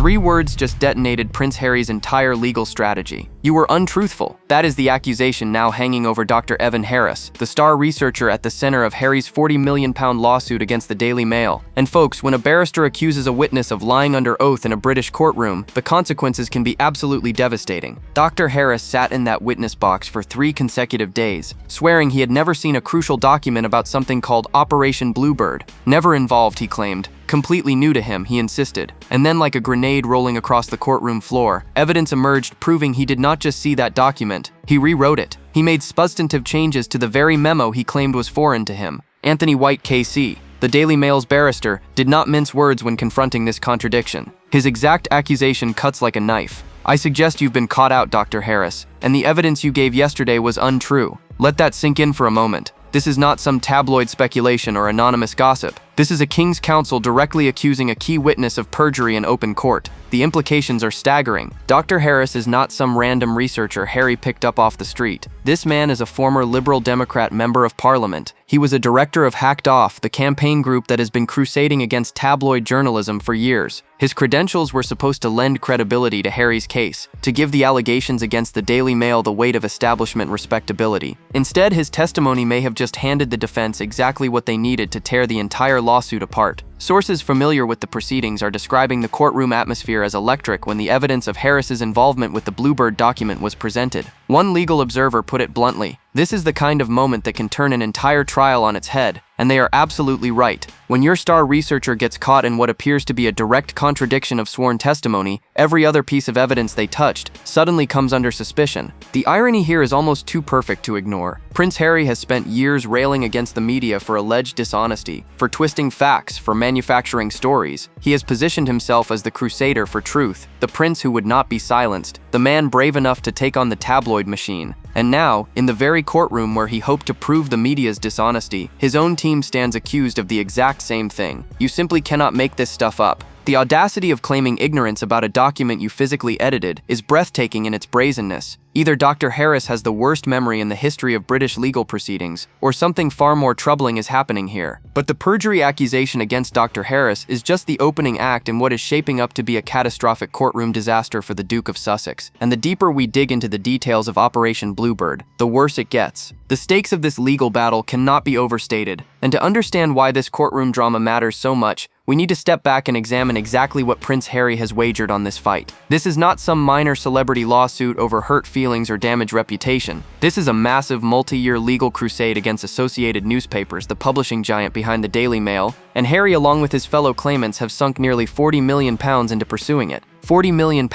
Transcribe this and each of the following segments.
3 words just detonated Prince Harry's entire legal strategy. "You were untruthful." That is the accusation now hanging over Dr. Evan Harris, the star researcher at the center of Harry's £40 million lawsuit against the Daily Mail. And folks, when a barrister accuses a witness of lying under oath in a British courtroom, the consequences can be absolutely devastating. Dr. Harris sat in that witness box for 3 consecutive days, swearing he had never seen a crucial document about something called Operation Bluebird. Never involved, he claimed. Completely new to him, he insisted. And then, like a grenade rolling across the courtroom floor, evidence emerged proving he did not just see that document, he rewrote it. He made substantive changes to the very memo he claimed was foreign to him. Anthony White KC, the Daily Mail's barrister, did not mince words when confronting this contradiction. His exact accusation cuts like a knife. "I suggest you've been caught out, Dr. Harris, and the evidence you gave yesterday was untrue." Let that sink in for a moment. This is not some tabloid speculation or anonymous gossip. This is a King's Counsel directly accusing a key witness of perjury in open court. The implications are staggering. Dr. Harris is not some random researcher Harry picked up off the street. This man is a former Liberal Democrat member of Parliament. He was a director of Hacked Off, the campaign group that has been crusading against tabloid journalism for years. His credentials were supposed to lend credibility to Harry's case, to give the allegations against the Daily Mail the weight of establishment respectability. Instead, his testimony may have just handed the defense exactly what they needed to tear the entire lawsuit apart. Sources familiar with the proceedings are describing the courtroom atmosphere as electric when the evidence of Harris's involvement with the Bluebird document was presented. One legal observer put it bluntly, "This is the kind of moment that can turn an entire trial on its head." And they are absolutely right. When your star researcher gets caught in what appears to be a direct contradiction of sworn testimony, every other piece of evidence they touched suddenly comes under suspicion. The irony here is almost too perfect to ignore. Prince Harry has spent years railing against the media for alleged dishonesty, for twisting facts, for manufacturing stories. He has positioned himself as the crusader for truth, the prince who would not be silenced, the man brave enough to take on the tabloid machine. And now, in the very courtroom where he hoped to prove the media's dishonesty, his own team stands accused of the exact same thing. You simply cannot make this stuff up. The audacity of claiming ignorance about a document you physically edited is breathtaking in its brazenness. Either Dr. Harris has the worst memory in the history of British legal proceedings, or something far more troubling is happening here. But the perjury accusation against Dr. Harris is just the opening act in what is shaping up to be a catastrophic courtroom disaster for the Duke of Sussex. And the deeper we dig into the details of Operation Bluebird, the worse it gets. The stakes of this legal battle cannot be overstated, and to understand why this courtroom drama matters so much, we need to step back and examine exactly what Prince Harry has wagered on this fight. This is not some minor celebrity lawsuit over hurt feelings or damaged reputation. This is a massive multi-year legal crusade against Associated Newspapers, the publishing giant behind the Daily Mail, and Harry, along with his fellow claimants, have sunk nearly £40 million into pursuing it. £40 million.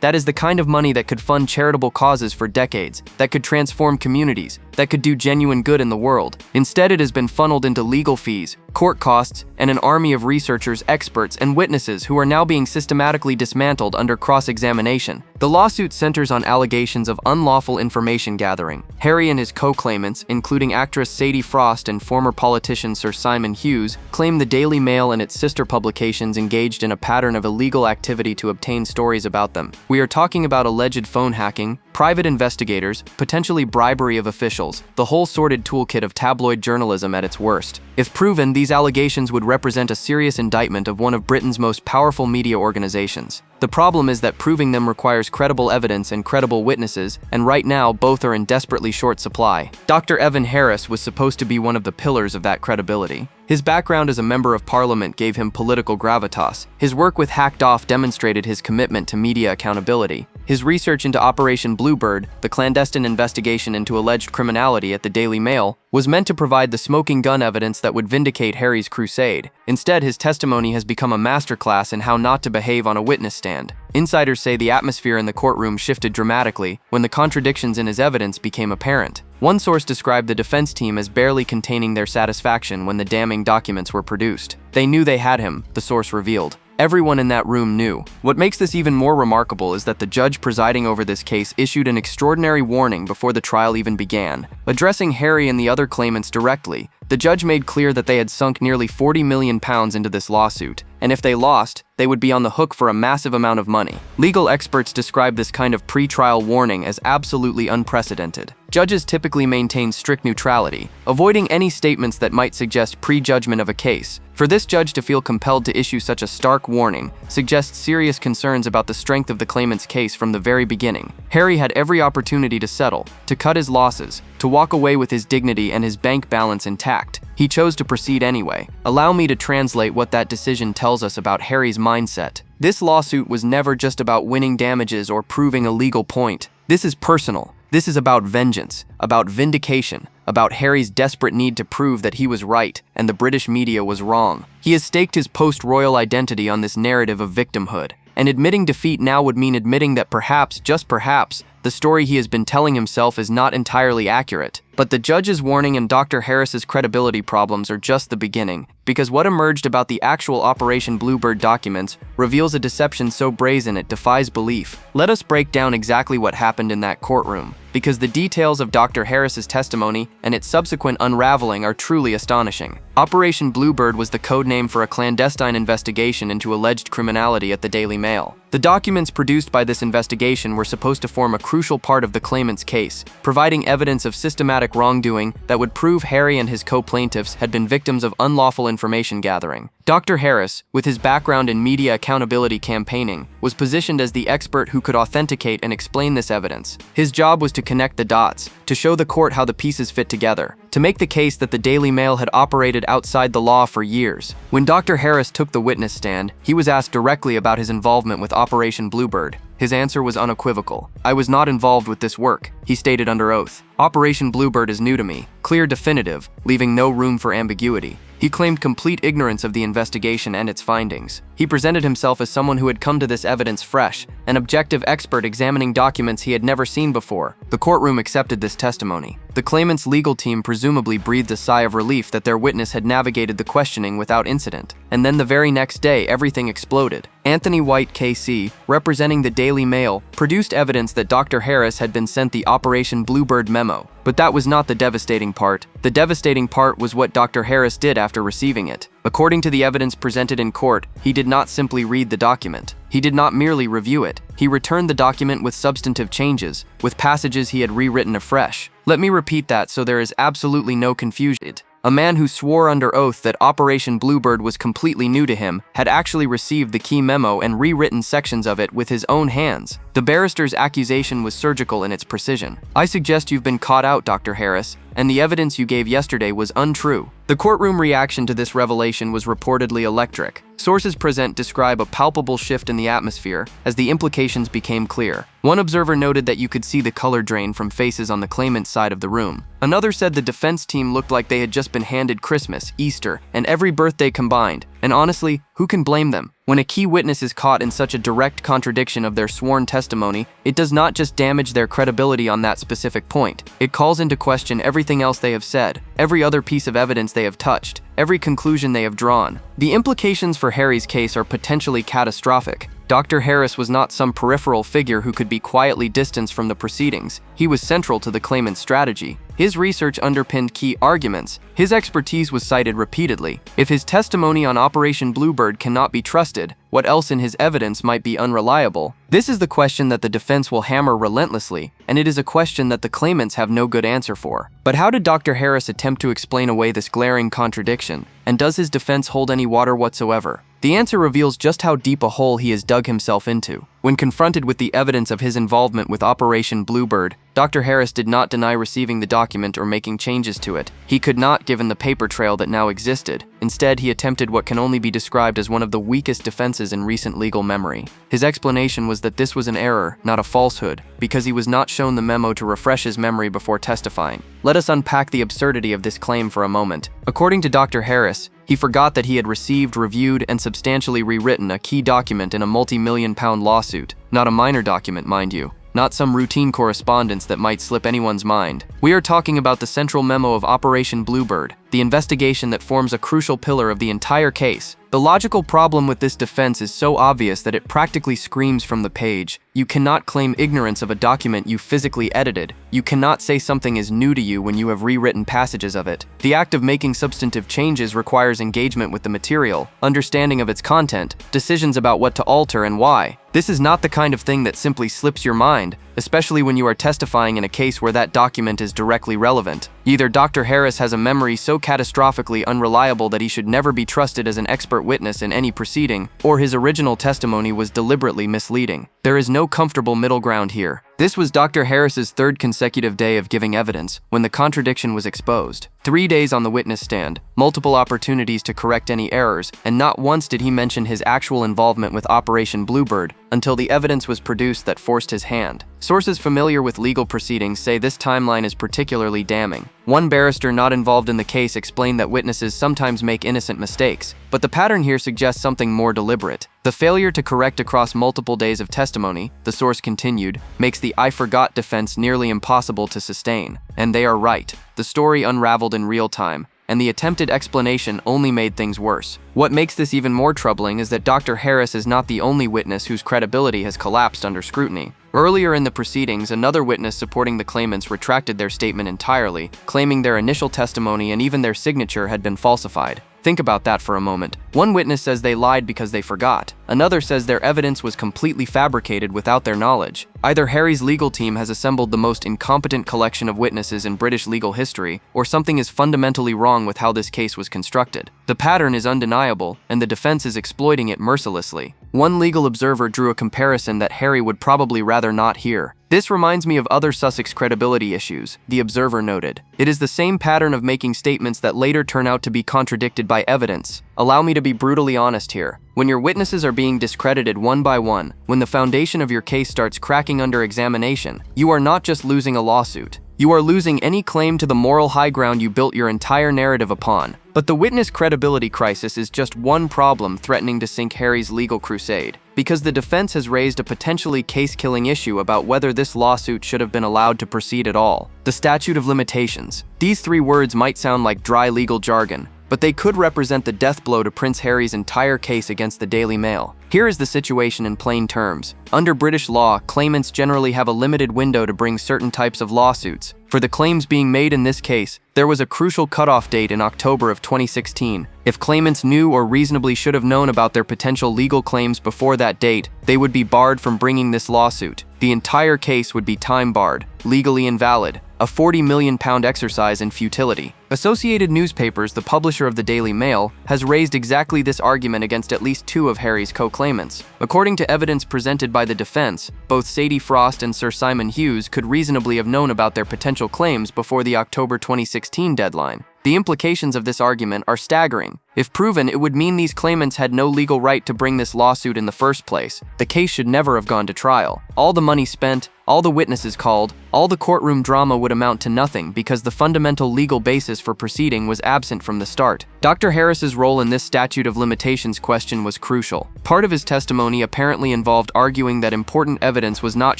That is the kind of money that could fund charitable causes for decades, that could transform communities, that could do genuine good in the world. Instead, it has been funneled into legal fees, court costs, and an army of researchers, experts, and witnesses who are now being systematically dismantled under cross-examination. The lawsuit centers on allegations of unlawful information gathering. Harry and his co-claimants, including actress Sadie Frost and former politician Sir Simon Hughes, claim the Daily Mail and its sister publications engaged in a pattern of illegal activity to obtain stories about them. We are talking about alleged phone hacking, private investigators, potentially bribery of officials, the whole sordid toolkit of tabloid journalism at its worst. If proven, these allegations would represent a serious indictment of one of Britain's most powerful media organizations. The problem is that proving them requires credible evidence and credible witnesses, and right now, both are in desperately short supply. Dr. Evan Harris was supposed to be one of the pillars of that credibility. His background as a member of Parliament gave him political gravitas. His work with Hacked Off demonstrated his commitment to media accountability. His research into Operation Bluebird, the clandestine investigation into alleged criminality at the Daily Mail, was meant to provide the smoking gun evidence that would vindicate Harry's crusade. Instead, his testimony has become a masterclass in how not to behave on a witness stand. Insiders say the atmosphere in the courtroom shifted dramatically when the contradictions in his evidence became apparent. One source described the defense team as barely containing their satisfaction when the damning documents were produced. They knew they had him, the source revealed. Everyone in that room knew. What makes this even more remarkable is that the judge presiding over this case issued an extraordinary warning before the trial even began. Addressing Harry and the other claimants directly, the judge made clear that they had sunk nearly £40 million into this lawsuit, and if they lost, they would be on the hook for a massive amount of money. Legal experts describe this kind of pre-trial warning as absolutely unprecedented. Judges typically maintain strict neutrality, avoiding any statements that might suggest prejudgment of a case. For this judge to feel compelled to issue such a stark warning suggests serious concerns about the strength of the claimant's case from the very beginning. Harry had every opportunity to settle, to cut his losses, to walk away with his dignity and his bank balance intact. He chose to proceed anyway. Allow me to translate what that decision tells us about Harry's mindset. This lawsuit was never just about winning damages or proving a legal point. This is personal. This is about vengeance, about vindication, about Harry's desperate need to prove that he was right and the British media was wrong. He has staked his post-royal identity on this narrative of victimhood, and admitting defeat now would mean admitting that perhaps, just perhaps, the story he has been telling himself is not entirely accurate. But the judge's warning and Dr. Harris's credibility problems are just the beginning, because what emerged about the actual Operation Bluebird documents reveals a deception so brazen it defies belief. Let us break down exactly what happened in that courtroom, because the details of Dr. Harris's testimony and its subsequent unraveling are truly astonishing. Operation Bluebird was the code name for a clandestine investigation into alleged criminality at the Daily Mail. The documents produced by this investigation were supposed to form a crucial part of the claimant's case, providing evidence of systematic wrongdoing that would prove Harry and his co-plaintiffs had been victims of unlawful information gathering. Dr. Harris, with his background in media accountability campaigning, was positioned as the expert who could authenticate and explain this evidence. His job was to connect the dots, to show the court how the pieces fit together, to make the case that the Daily Mail had operated outside the law for years. When Dr. Harris took the witness stand, he was asked directly about his involvement with Operation Bluebird. His answer was unequivocal. "I was not involved with this work," he stated under oath. "Operation Bluebird is new to me, clear, definitive, leaving no room for ambiguity." He claimed complete ignorance of the investigation and its findings. He presented himself as someone who had come to this evidence fresh, an objective expert examining documents he had never seen before. The courtroom accepted this testimony. The claimant's legal team presumably breathed a sigh of relief that their witness had navigated the questioning without incident. And then the very next day, everything exploded. Anthony White, KC, representing the Daily Mail, produced evidence that Dr. Harris had been sent the Operation Bluebird memo. But that was not the devastating part. The devastating part was what Dr. Harris did after receiving it. According to the evidence presented in court, he did not simply read the document. He did not merely review it. He returned the document with substantive changes, with passages he had rewritten afresh. Let me repeat that so there is absolutely no confusion. A man who swore under oath that Operation Bluebird was completely new to him had actually received the key memo and rewritten sections of it with his own hands. The barrister's accusation was surgical in its precision. "I suggest you've been caught out, Dr. Harris, and the evidence you gave yesterday was untrue." The courtroom reaction to this revelation was reportedly electric. Sources present describe a palpable shift in the atmosphere as the implications became clear. One observer noted that you could see the color drain from faces on the claimant's side of the room. Another said the defense team looked like they had just been handed Christmas, Easter, and every birthday combined. And honestly, who can blame them? When a key witness is caught in such a direct contradiction of their sworn testimony, it does not just damage their credibility on that specific point. It calls into question everything else they have said, every other piece of evidence they have touched, every conclusion they have drawn. The implications for Harry's case are potentially catastrophic. Dr. Harris was not some peripheral figure who could be quietly distanced from the proceedings. He was central to the claimant's strategy. His research underpinned key arguments. His expertise was cited repeatedly. If his testimony on Operation Bluebird cannot be trusted, what else in his evidence might be unreliable? This is the question that the defense will hammer relentlessly, and it is a question that the claimants have no good answer for. But how did Dr. Harris attempt to explain away this glaring contradiction? And does his defense hold any water whatsoever? The answer reveals just how deep a hole he has dug himself into. When confronted with the evidence of his involvement with Operation Bluebird, Dr. Harris did not deny receiving the document or making changes to it. He could not, given the paper trail that now existed. Instead, he attempted what can only be described as one of the weakest defenses in recent legal memory. His explanation was that this was an error, not a falsehood, because he was not shown the memo to refresh his memory before testifying. Let us unpack the absurdity of this claim for a moment. According to Dr. Harris, he forgot that he had received, reviewed, and substantially rewritten a key document in a multi-million-pound lawsuit. Not a minor document, mind you. Not some routine correspondence that might slip anyone's mind. We are talking about the central memo of Operation Bluebird, the investigation that forms a crucial pillar of the entire case. The logical problem with this defense is so obvious that it practically screams from the page. You cannot claim ignorance of a document you physically edited. You cannot say something is new to you when you have rewritten passages of it. The act of making substantive changes requires engagement with the material, understanding of its content, decisions about what to alter and why. This is not the kind of thing that simply slips your mind, especially when you are testifying in a case where that document is directly relevant. Either Dr. Harris has a memory so catastrophically unreliable that he should never be trusted as an expert witness in any proceeding, or his original testimony was deliberately misleading. There is no comfortable middle ground here. This was Dr. Harris's third consecutive day of giving evidence when the contradiction was exposed. 3 days on the witness stand, multiple opportunities to correct any errors, and not once did he mention his actual involvement with Operation Bluebird until the evidence was produced that forced his hand. Sources familiar with legal proceedings say this timeline is particularly damning. One barrister not involved in the case explained that witnesses sometimes make innocent mistakes, but the pattern here suggests something more deliberate. The failure to correct across multiple days of testimony, the source continued, makes the "I forgot" defense nearly impossible to sustain. And they are right. The story unraveled in real time, and the attempted explanation only made things worse. What makes this even more troubling is that Dr. Harris is not the only witness whose credibility has collapsed under scrutiny. Earlier in the proceedings, another witness supporting the claimants retracted their statement entirely, claiming their initial testimony and even their signature had been falsified. Think about that for a moment. One witness says they lied because they forgot. Another says their evidence was completely fabricated without their knowledge. Either Harry's legal team has assembled the most incompetent collection of witnesses in British legal history, or something is fundamentally wrong with how this case was constructed. The pattern is undeniable, and the defense is exploiting it mercilessly. One legal observer drew a comparison that Harry would probably rather not hear. "This reminds me of other Sussex credibility issues," the observer noted. "It is the same pattern of making statements that later turn out to be contradicted by evidence. Allow me to be brutally honest here. When your witnesses are being discredited one by one, when the foundation of your case starts cracking under examination, you are not just losing a lawsuit. You are losing any claim to the moral high ground you built your entire narrative upon." But the witness credibility crisis is just one problem threatening to sink Harry's legal crusade, because the defense has raised a potentially case-killing issue about whether this lawsuit should have been allowed to proceed at all. The statute of limitations. These 3 words might sound like dry legal jargon, but they could represent the death blow to Prince Harry's entire case against the Daily Mail. Here is the situation in plain terms. Under British law, claimants generally have a limited window to bring certain types of lawsuits. For the claims being made in this case, there was a crucial cutoff date in October of 2016. If claimants knew or reasonably should have known about their potential legal claims before that date, they would be barred from bringing this lawsuit. The entire case would be time-barred, legally invalid, a £40 million exercise in futility. Associated Newspapers, the publisher of the Daily Mail, has raised exactly this argument against at least 2 of Harry's co-claimants. According to evidence presented by the defense, both Sadie Frost and Sir Simon Hughes could reasonably have known about their potential claims before the October 2016 deadline. The implications of this argument are staggering. If proven, it would mean these claimants had no legal right to bring this lawsuit in the first place. The case should never have gone to trial. All the money spent, all the witnesses called, all the courtroom drama would amount to nothing because the fundamental legal basis for proceeding was absent from the start. Dr. Harris's role in this statute of limitations question was crucial. Part of his testimony apparently involved arguing that important evidence was not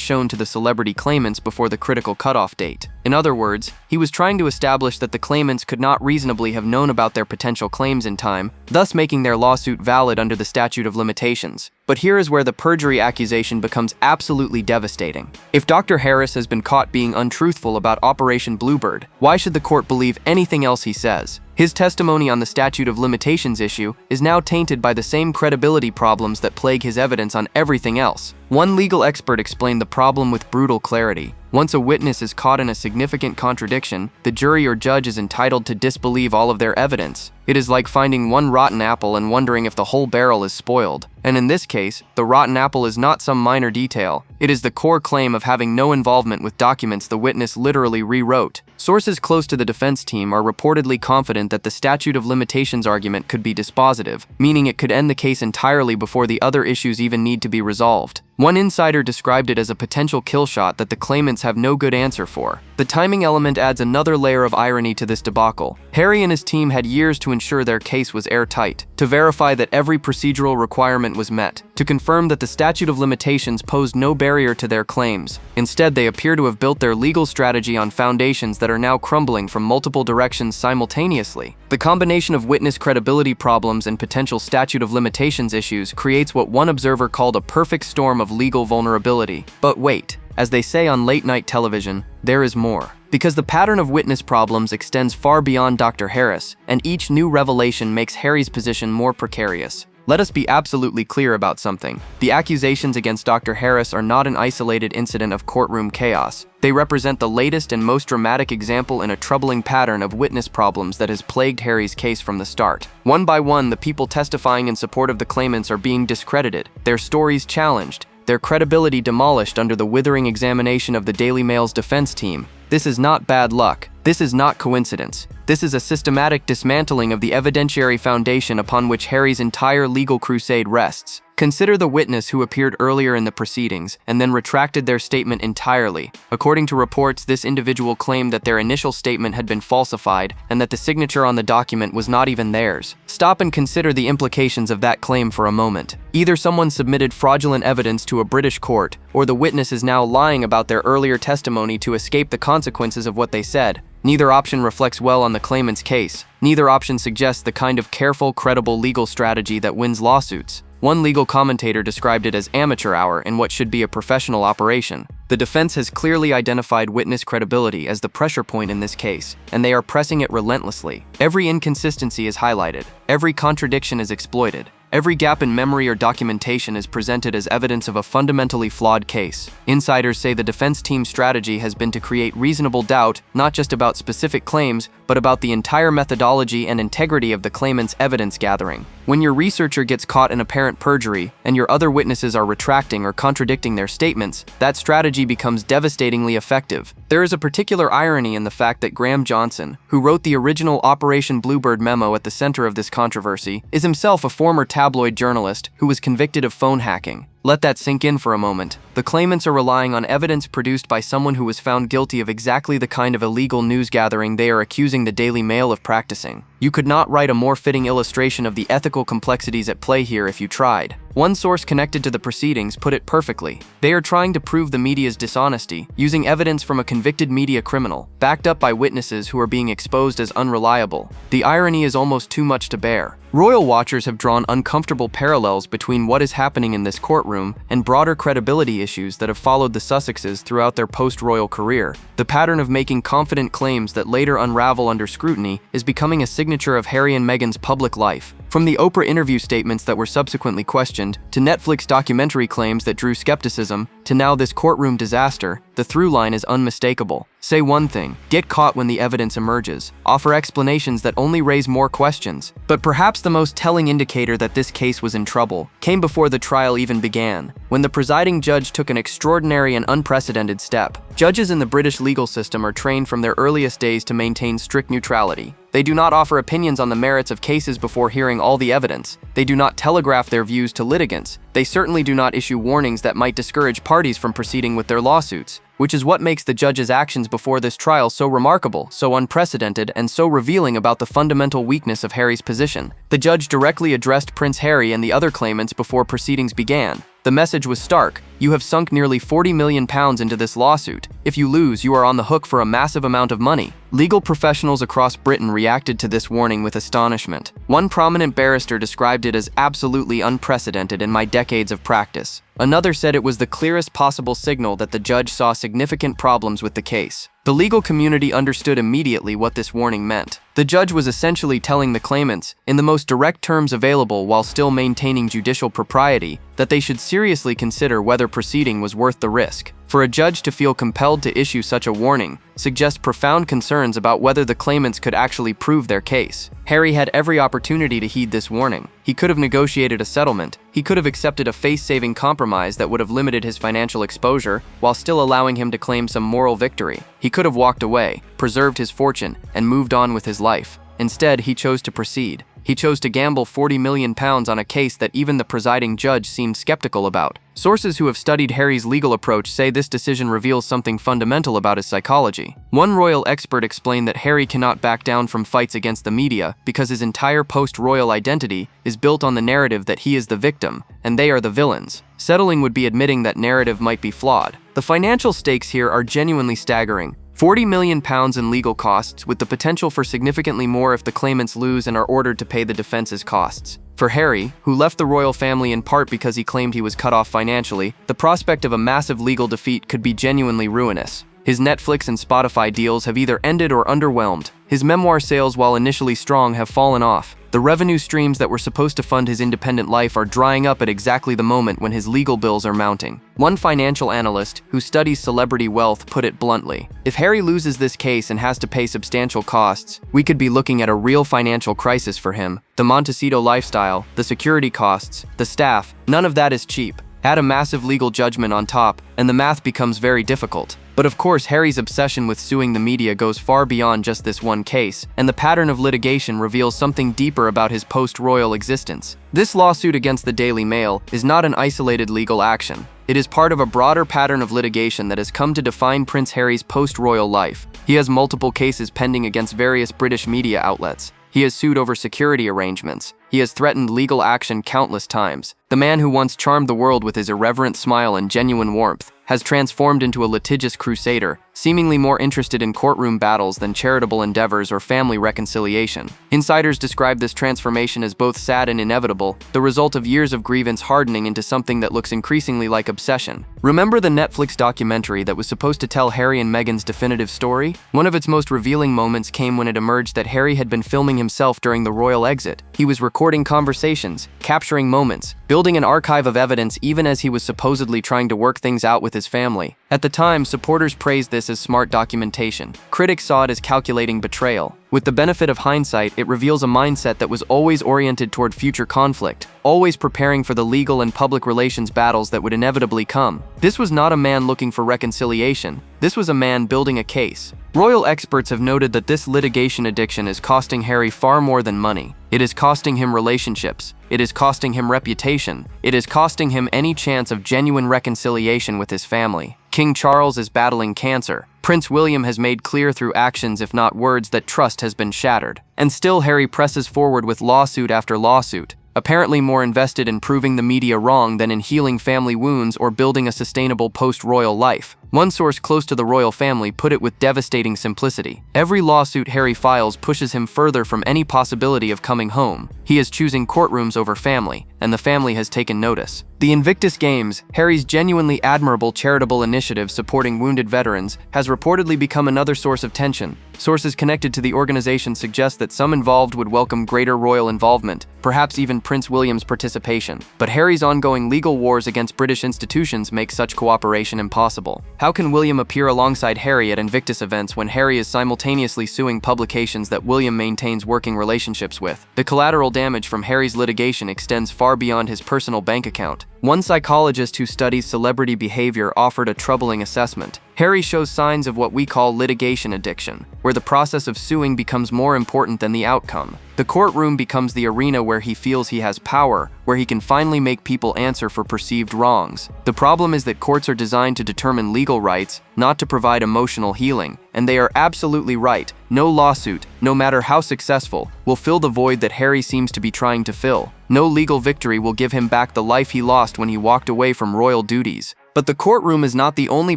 shown to the celebrity claimants before the critical cutoff date. In other words, he was trying to establish that the claimants could not reasonably have known about their potential claims in time, thus making their lawsuit valid under the statute of limitations. But here is where the perjury accusation becomes absolutely devastating. If Dr. Harris has been caught being untruthful about Operation Bluebird, why should the court believe anything else he says? His testimony on the statute of limitations issue is now tainted by the same credibility problems that plague his evidence on everything else. One legal expert explained the problem with brutal clarity. Once a witness is caught in a significant contradiction, the jury or judge is entitled to disbelieve all of their evidence. It is like finding one rotten apple and wondering if the whole barrel is spoiled. And in this case, the rotten apple is not some minor detail. It is the core claim of having no involvement with documents the witness literally rewrote. Sources close to the defense team are reportedly confident that the statute of limitations argument could be dispositive, meaning it could end the case entirely before the other issues even need to be resolved. One insider described it as a potential kill shot that the claimants have no good answer for. The timing element adds another layer of irony to this debacle. Harry and his team had years to ensure their case was airtight. to verify that every procedural requirement was met, to confirm that the statute of limitations posed no barrier to their claims. Instead, they appear to have built their legal strategy on foundations that are now crumbling from multiple directions simultaneously. The combination of witness credibility problems and potential statute of limitations issues creates what one observer called a perfect storm of legal vulnerability. But wait, as they say on late-night television, there is more. Because the pattern of witness problems extends far beyond Dr. Harris, and each new revelation makes Harry's position more precarious. Let us be absolutely clear about something. The accusations against Dr. Harris are not an isolated incident of courtroom chaos. They represent the latest and most dramatic example in a troubling pattern of witness problems that has plagued Harry's case from the start. One by one, the people testifying in support of the claimants are being discredited, their stories challenged, their credibility demolished under the withering examination of the Daily Mail's defense team. This is not bad luck. This is not coincidence. This is a systematic dismantling of the evidentiary foundation upon which Harry's entire legal crusade rests. Consider the witness who appeared earlier in the proceedings and then retracted their statement entirely. According to reports, this individual claimed that their initial statement had been falsified and that the signature on the document was not even theirs. Stop and consider the implications of that claim for a moment. Either someone submitted fraudulent evidence to a British court, or the witness is now lying about their earlier testimony to escape the consequences of what they said. Neither option reflects well on the claimant's case. Neither option suggests the kind of careful, credible legal strategy that wins lawsuits. One legal commentator described it as amateur hour in what should be a professional operation. The defense has clearly identified witness credibility as the pressure point in this case, and they are pressing it relentlessly. Every inconsistency is highlighted. Every contradiction is exploited. Every gap in memory or documentation is presented as evidence of a fundamentally flawed case. Insiders say the defense team's strategy has been to create reasonable doubt, not just about specific claims, but about the entire methodology and integrity of the claimant's evidence gathering. When your researcher gets caught in apparent perjury, and your other witnesses are retracting or contradicting their statements, that strategy becomes devastatingly effective. There is a particular irony in the fact that Graham Johnson, who wrote the original Operation Bluebird memo at the center of this controversy, is himself a former tabloid journalist who was convicted of phone hacking. Let that sink in for a moment. The claimants are relying on evidence produced by someone who was found guilty of exactly the kind of illegal news gathering they are accusing the Daily Mail of practicing. You could not write a more fitting illustration of the ethical complexities at play here if you tried. One source connected to the proceedings put it perfectly. They are trying to prove the media's dishonesty, using evidence from a convicted media criminal, backed up by witnesses who are being exposed as unreliable. The irony is almost too much to bear. Royal watchers have drawn uncomfortable parallels between what is happening in this courtroom and broader credibility issues that have followed the Sussexes throughout their post-royal career. The pattern of making confident claims that later unravel under scrutiny is becoming a signature of Harry and Meghan's public life. From the Oprah interview statements that were subsequently questioned, to Netflix documentary claims that drew skepticism, to now this courtroom disaster, the through line is unmistakable. Say one thing, get caught when the evidence emerges, offer explanations that only raise more questions. But perhaps the most telling indicator that this case was in trouble came before the trial even began, when the presiding judge took an extraordinary and unprecedented step. Judges in the British legal system are trained from their earliest days to maintain strict neutrality. They do not offer opinions on the merits of cases before hearing all the evidence. They do not telegraph their views to litigants. They certainly do not issue warnings that might discourage parties from proceeding with their lawsuits, which is what makes the judge's actions before this trial so remarkable, so unprecedented, and so revealing about the fundamental weakness of Harry's position. The judge directly addressed Prince Harry and the other claimants before proceedings began. The message was stark. You have sunk nearly £40 million into this lawsuit. If you lose, you are on the hook for a massive amount of money. Legal professionals across Britain reacted to this warning with astonishment. One prominent barrister described it as absolutely unprecedented in my decades of practice. Another said it was the clearest possible signal that the judge saw significant problems with the case. The legal community understood immediately what this warning meant. The judge was essentially telling the claimants, in the most direct terms available while still maintaining judicial propriety, that they should seriously consider whether proceeding was worth the risk. For a judge to feel compelled to issue such a warning suggests profound concerns about whether the claimants could actually prove their case. Harry had every opportunity to heed this warning. He could have negotiated a settlement. He could have accepted a face-saving compromise that would have limited his financial exposure while still allowing him to claim some moral victory. He could have walked away, preserved his fortune, and moved on with his life. Instead, he chose to proceed. He chose to gamble £40 million on a case that even the presiding judge seemed skeptical about. Sources who have studied Harry's legal approach say this decision reveals something fundamental about his psychology. One royal expert explained that Harry cannot back down from fights against the media because his entire post-royal identity is built on the narrative that he is the victim and they are the villains. Settling would be admitting that narrative might be flawed. The financial stakes here are genuinely staggering. £40 million in legal costs, with the potential for significantly more if the claimants lose and are ordered to pay the defense's costs. For Harry, who left the royal family in part because he claimed he was cut off financially, the prospect of a massive legal defeat could be genuinely ruinous. His Netflix and Spotify deals have either ended or underwhelmed. His memoir sales, while initially strong, have fallen off. The revenue streams that were supposed to fund his independent life are drying up at exactly the moment when his legal bills are mounting. One financial analyst, who studies celebrity wealth, put it bluntly: if Harry loses this case and has to pay substantial costs, we could be looking at a real financial crisis for him. The Montecito lifestyle, the security costs, the staff, none of that is cheap. Add a massive legal judgment on top, and the math becomes very difficult. But of course, Harry's obsession with suing the media goes far beyond just this one case, and the pattern of litigation reveals something deeper about his post-royal existence. This lawsuit against the Daily Mail is not an isolated legal action. It is part of a broader pattern of litigation that has come to define Prince Harry's post-royal life. He has multiple cases pending against various British media outlets. He has sued over security arrangements. He has threatened legal action countless times. The man who once charmed the world with his irreverent smile and genuine warmth has transformed into a litigious crusader, seemingly more interested in courtroom battles than charitable endeavors or family reconciliation. Insiders describe this transformation as both sad and inevitable, the result of years of grievance hardening into something that looks increasingly like obsession. Remember the Netflix documentary that was supposed to tell Harry and Meghan's definitive story? One of its most revealing moments came when it emerged that Harry had been filming himself during the royal exit. He was recording conversations, capturing moments, building an archive of evidence even as he was supposedly trying to work things out with his family. At the time, supporters praised this as smart documentation. Critics saw it as calculating betrayal. With the benefit of hindsight, it reveals a mindset that was always oriented toward future conflict, always preparing for the legal and public relations battles that would inevitably come. This was not a man looking for reconciliation. This was a man building a case. Royal experts have noted that this litigation addiction is costing Harry far more than money. It is costing him relationships. It is costing him reputation. It is costing him any chance of genuine reconciliation with his family. King Charles is battling cancer. Prince William has made clear through actions, if not words, that trust has been shattered. And still Harry presses forward with lawsuit after lawsuit, apparently more invested in proving the media wrong than in healing family wounds or building a sustainable post-royal life. One source close to the royal family put it with devastating simplicity: every lawsuit Harry files pushes him further from any possibility of coming home. He is choosing courtrooms over family, and the family has taken notice. The Invictus Games, Harry's genuinely admirable charitable initiative supporting wounded veterans, has reportedly become another source of tension. Sources connected to the organization suggest that some involved would welcome greater royal involvement, perhaps even Prince William's participation. But Harry's ongoing legal wars against British institutions make such cooperation impossible. How can William appear alongside Harry at Invictus events when Harry is simultaneously suing publications that William maintains working relationships with? The collateral damage from Harry's litigation extends far beyond his personal bank account. One psychologist who studies celebrity behavior offered a troubling assessment. Harry shows signs of what we call litigation addiction, where the process of suing becomes more important than the outcome. The courtroom becomes the arena where he feels he has power, where he can finally make people answer for perceived wrongs. The problem is that courts are designed to determine legal rights, not to provide emotional healing, and they are absolutely right. No lawsuit, no matter how successful, will fill the void that Harry seems to be trying to fill. No legal victory will give him back the life he lost when he walked away from royal duties. But the courtroom is not the only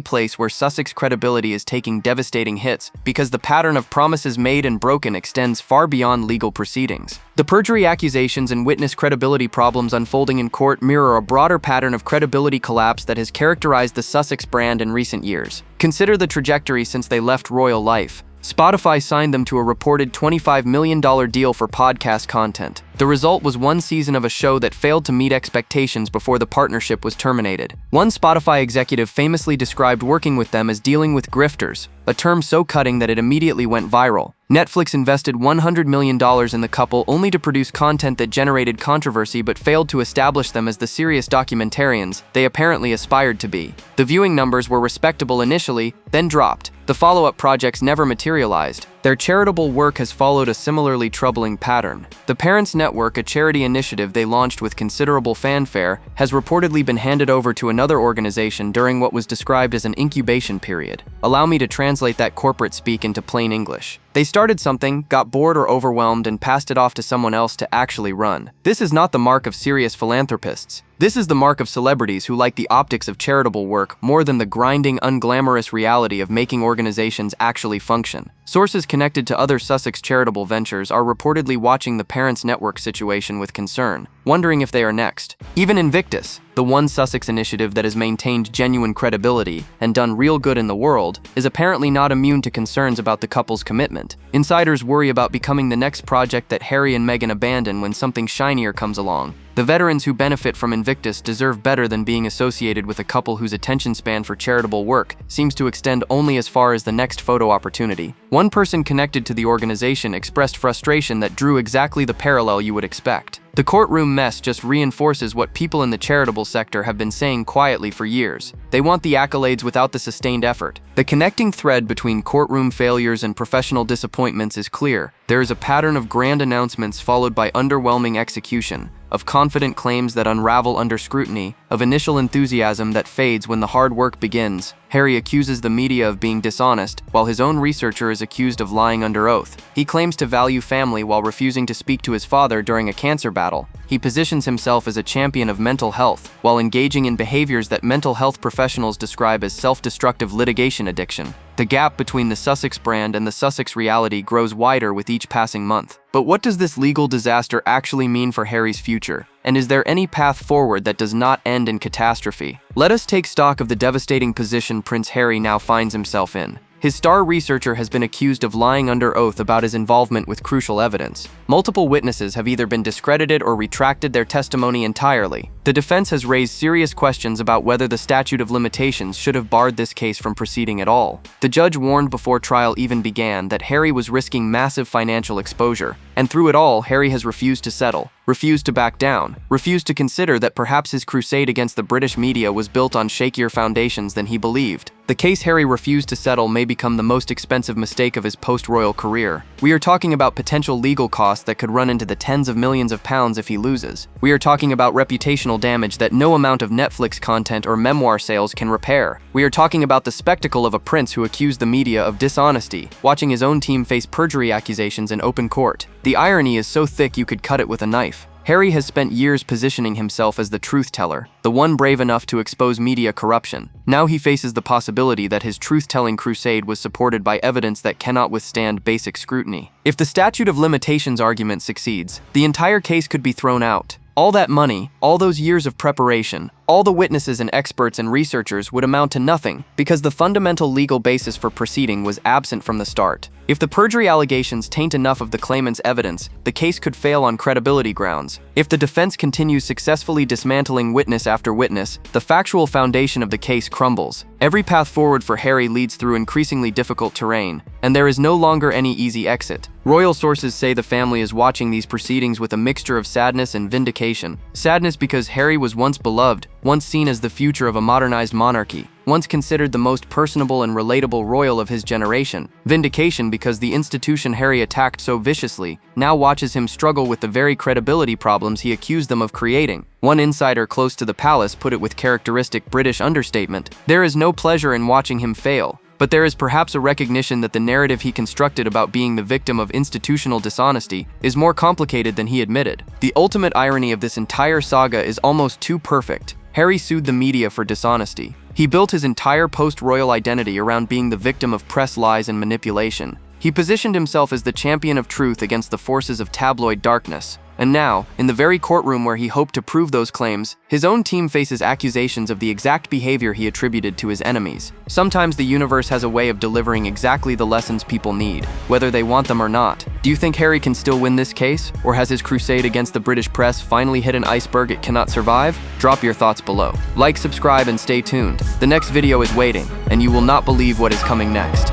place where Sussex's credibility is taking devastating hits, because the pattern of promises made and broken extends far beyond legal proceedings. The perjury accusations and witness credibility problems unfolding in court mirror a broader pattern of credibility collapse that has characterized the Sussex brand in recent years. Consider the trajectory since they left royal life. Spotify signed them to a reported $25 million deal for podcast content. The result was one season of a show that failed to meet expectations before the partnership was terminated. One Spotify executive famously described working with them as dealing with grifters, a term so cutting that it immediately went viral. Netflix invested $100 million in the couple only to produce content that generated controversy but failed to establish them as the serious documentarians they apparently aspired to be. The viewing numbers were respectable initially, then dropped. The follow-up projects never materialized. Their charitable work has followed a similarly troubling pattern. The Parents Network, a charity initiative they launched with considerable fanfare, has reportedly been handed over to another organization during what was described as an incubation period. Allow me to translate that corporate speak into plain English. They started something, got bored or overwhelmed, and passed it off to someone else to actually run. This is not the mark of serious philanthropists. This is the mark of celebrities who like the optics of charitable work more than the grinding, unglamorous reality of making organizations actually function. Sources connected to other Sussex charitable ventures are reportedly watching the Parents Network situation with concern, wondering if they are next. Even Invictus, the one Sussex initiative that has maintained genuine credibility and done real good in the world, is apparently not immune to concerns about the couple's commitment. Insiders worry about becoming the next project that Harry and Meghan abandon when something shinier comes along. The veterans who benefit from Invictus deserve better than being associated with a couple whose attention span for charitable work seems to extend only as far as the next photo opportunity. One person connected to the organization expressed frustration that drew exactly the parallel you would expect. The courtroom mess just reinforces what people in the charitable sector have been saying quietly for years. They want the accolades without the sustained effort. The connecting thread between courtroom failures and professional disappointments is clear. There is a pattern of grand announcements followed by underwhelming execution, of confident claims that unravel under scrutiny, of initial enthusiasm that fades when the hard work begins. Harry accuses the media of being dishonest, while his own researcher is accused of lying under oath. He claims to value family while refusing to speak to his father during a cancer battle. He positions himself as a champion of mental health, while engaging in behaviors that mental health professionals describe as self-destructive litigation addiction. The gap between the Sussex brand and the Sussex reality grows wider with each passing month. But what does this legal disaster actually mean for Harry's future? And is there any path forward that does not end in catastrophe? Let us take stock of the devastating position Prince Harry now finds himself in. His star researcher has been accused of lying under oath about his involvement with crucial evidence. Multiple witnesses have either been discredited or retracted their testimony entirely. The defense has raised serious questions about whether the statute of limitations should have barred this case from proceeding at all. The judge warned before trial even began that Harry was risking massive financial exposure, and through it all, Harry has refused to settle, refused to back down, refused to consider that perhaps his crusade against the British media was built on shakier foundations than he believed. The case Harry refused to settle may become the most expensive mistake of his post-royal career. We are talking about potential legal costs that could run into the tens of millions of pounds if he loses. We are talking about reputational damage that no amount of Netflix content or memoir sales can repair. We are talking about the spectacle of a prince who accused the media of dishonesty, watching his own team face perjury accusations in open court. The irony is so thick you could cut it with a knife. Harry has spent years positioning himself as the truth teller, the one brave enough to expose media corruption. Now he faces the possibility that his truth-telling crusade was supported by evidence that cannot withstand basic scrutiny. If the statute of limitations argument succeeds, the entire case could be thrown out. All that money, all those years of preparation, all the witnesses and experts and researchers would amount to nothing because the fundamental legal basis for proceeding was absent from the start. If the perjury allegations taint enough of the claimant's evidence, the case could fail on credibility grounds. If the defense continues successfully dismantling witness after witness, the factual foundation of the case crumbles. Every path forward for Harry leads through increasingly difficult terrain, and there is no longer any easy exit. Royal sources say the family is watching these proceedings with a mixture of sadness and vindication. Sadness because Harry was once beloved, once seen as the future of a modernized monarchy, once considered the most personable and relatable royal of his generation. Vindication because the institution Harry attacked so viciously now watches him struggle with the very credibility problems he accused them of creating. One insider close to the palace put it with characteristic British understatement: "There is no pleasure in watching him fail, but there is perhaps a recognition that the narrative he constructed about being the victim of institutional dishonesty is more complicated than he admitted." The ultimate irony of this entire saga is almost too perfect. Harry sued the media for dishonesty. He built his entire post-royal identity around being the victim of press lies and manipulation. He positioned himself as the champion of truth against the forces of tabloid darkness. And now, in the very courtroom where he hoped to prove those claims, his own team faces accusations of the exact behavior he attributed to his enemies. Sometimes the universe has a way of delivering exactly the lessons people need, whether they want them or not. Do you think Harry can still win this case? Or has his crusade against the British press finally hit an iceberg it cannot survive? Drop your thoughts below. Like, subscribe, and stay tuned. The next video is waiting, and you will not believe what is coming next.